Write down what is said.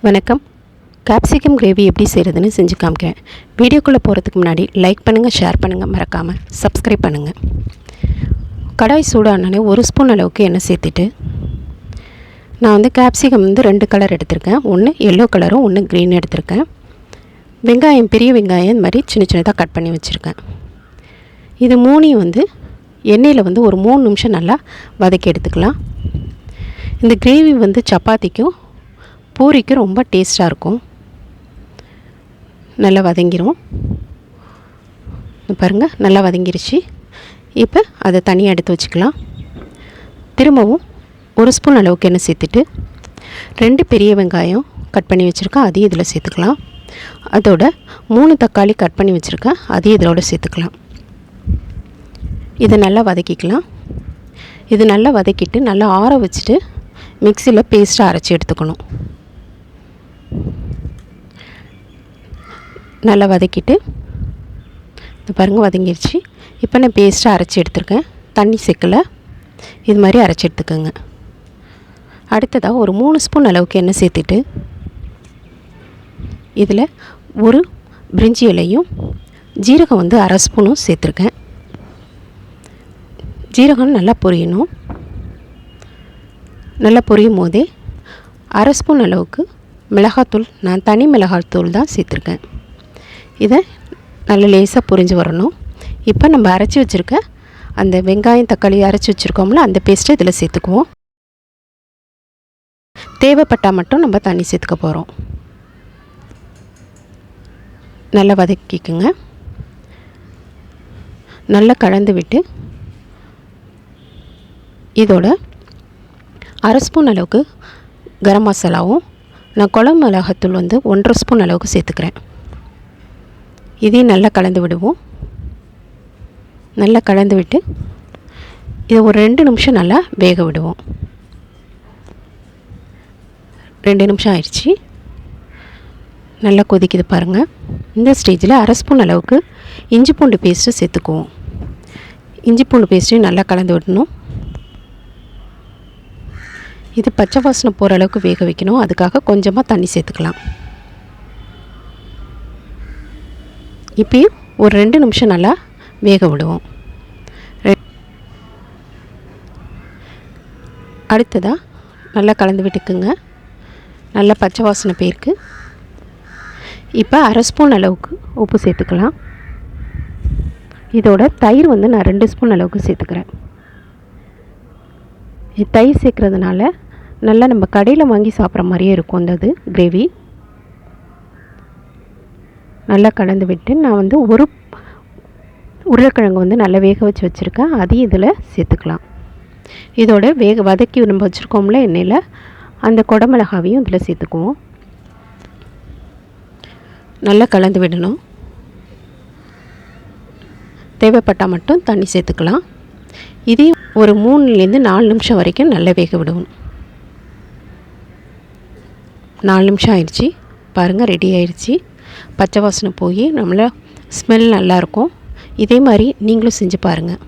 வணக்கம். capsicum gravy எப்படி செய்கிறதுன்னு செஞ்சு காமிக்கிறேன். வீடியோக்குள்ளே போகிறதுக்கு முன்னாடி லைக் பண்ணுங்கள், ஷேர் பண்ணுங்கள், மறக்காமல் சப்ஸ்கிரைப் பண்ணுங்கள். கடாய் சூடானோடனே 1 ஸ்பூன் அளவுக்கு எண்ணெய் சேர்த்துட்டு நான் capsicum 2 கலர் எடுத்திருக்கேன். ஒன்று எல்லோ கலரும் ஒன்று க்ரீன் எடுத்திருக்கேன். வெங்காயம், பெரிய வெங்காயம் இந்த மாதிரி சின்ன சின்னதாக கட் பண்ணி வச்சுருக்கேன். இது மூணையும் எண்ணெயில் ஒரு 3 நிமிஷம் நல்லா வதக்கி எடுத்துக்கலாம். இந்த கிரேவி சப்பாத்திக்கும் பூரிக்கும் ரொம்ப டேஸ்ட்டாக இருக்கும். நல்லா வதங்கிரும். பாருங்கள், நல்லா வதங்கிருச்சு. இப்போ அதை தனியாக எடுத்து வச்சுக்கலாம். திரும்பவும் 1 ஸ்பூன் அளவுக்கு எண்ணெய் சேர்த்துட்டு 2 பெரிய வெங்காயம் கட் பண்ணி வச்சுருக்கேன், அதையும் இதில் சேர்த்துக்கலாம். அதோட 3 தக்காளி கட் பண்ணி வச்சுருக்கேன், அதையும் இதோட சேர்த்துக்கலாம். இதை நல்லா வதக்கிக்கலாம். இது நல்லா வதக்கிட்டு நல்லா ஆற வச்சுட்டு மிக்சியில் பேஸ்ட்டாக அரைச்சி எடுத்துக்கணும். நல்லா வதக்கிட்டு இந்த பாருங்கள் வதங்கிடுச்சு. இப்போ நான் பேஸ்ட்டாக அரைச்சி எடுத்துருக்கேன், தண்ணி சேர்க்கலை. இது மாதிரி அரைச்சி எடுத்துக்கோங்க. அடுத்ததாக ஒரு 3 ஸ்பூன் அளவுக்கு எண்ணெய் சேர்த்துட்டு இதில் ஒரு பிரிஞ்சி இலையும் ஜீரகம் 1/2 ஸ்பூனும் சேர்த்துருக்கேன். ஜீரகம் நல்லா பொரியணும். நல்லா பொரியும் போதே 1/2 ஸ்பூன் அளவுக்கு மிளகாத்தூள், நான் தனி மிளகாத்தூள் தான் சேர்த்துருக்கேன். இதை நல்லா லேசாக பொரிஞ்சு வரணும். இப்போ நம்ம அரைச்சி வச்சுருக்க அந்த வெங்காயம் தக்காளி அரைச்சி வச்சுருக்கோம்ல, அந்த பேஸ்ட்டை இதில் சேர்த்துக்குவோம். தேவைப்பட்டால் மட்டும் நம்ம தண்ணி சேர்த்துக்க போகிறோம். நல்லா வதக்கிக்குங்க. நல்லா கலந்து விட்டு இதோட 1/2 ஸ்பூன் அளவுக்கு கரம் மசாலாவும், நான் குழம்பு மிளகாத்தூள் 1/2 ஸ்பூன் அளவுக்கு சேர்த்துக்கிறேன். இதையும் நல்லா கலந்து விடுவோம். நல்லா கலந்து விட்டு இதை ஒரு 2 நிமிஷம் நல்லா வேக விடுவோம். 2 நிமிஷம் ஆயிடுச்சு. நல்லா கொதிக்குது பாருங்கள். இந்த ஸ்டேஜில் 1/2 ஸ்பூன் அளவுக்கு இஞ்சி பூண்டு பேஸ்ட்டு சேர்த்துக்குவோம். இஞ்சி பூண்டு பேஸ்ட்டையும் நல்லா கலந்து விடணும். இது பச்சை வாசனை போகிற அளவுக்கு வேக வைக்கணும். அதுக்காக கொஞ்சமாக தண்ணி சேர்த்துக்கலாம். இப்போயும் ஒரு 2 நிமிஷம் நல்லா வேக விடுவோம். அடுத்ததாக நல்லா கலந்து விட்டுக்குங்க. நல்லா பச்சை வாசனை போயிருக்கு. இப்போ 1/2 ஸ்பூன் அளவுக்கு உப்பு சேர்த்துக்கலாம். இதோட தயிர் நான் 2 ஸ்பூன் அளவுக்கு சேர்த்துக்கிறேன். தயிர் சேர்க்குறதுனால நல்லா நம்ம கடையில் வாங்கி சாப்பிட்ற மாதிரியே இருக்கும் இந்த கிரேவி. நல்லா கலந்து விட்டு நான் ஒரு உருளைக்கிழங்கு நல்லா வேக வச்சு வச்சுருக்கேன், அதையும் இதில் சேர்த்துக்கலாம். இதோட வதக்கி நம்ம வச்சுருக்கோம்ல எண்ணெயில், அந்த குடமிளகாவையும் இதில் சேர்த்துக்குவோம். நல்லா கலந்து விடணும். தேவைப்பட்டால் மட்டும் தண்ணி சேர்த்துக்கலாம். இதையும் ஒரு 3லேருந்து 4 நிமிஷம் வரைக்கும் நல்லா வேக விடுவோம். 4 நிமிஷம் ஆயிடுச்சு பாருங்கள், ரெடி ஆயிடுச்சு. பச்சை வாசனை போய் நம்மள ஸ்மெல் நல்லாயிருக்கும். இதே மாதிரி நீங்களும் செஞ்சு பாருங்கள்.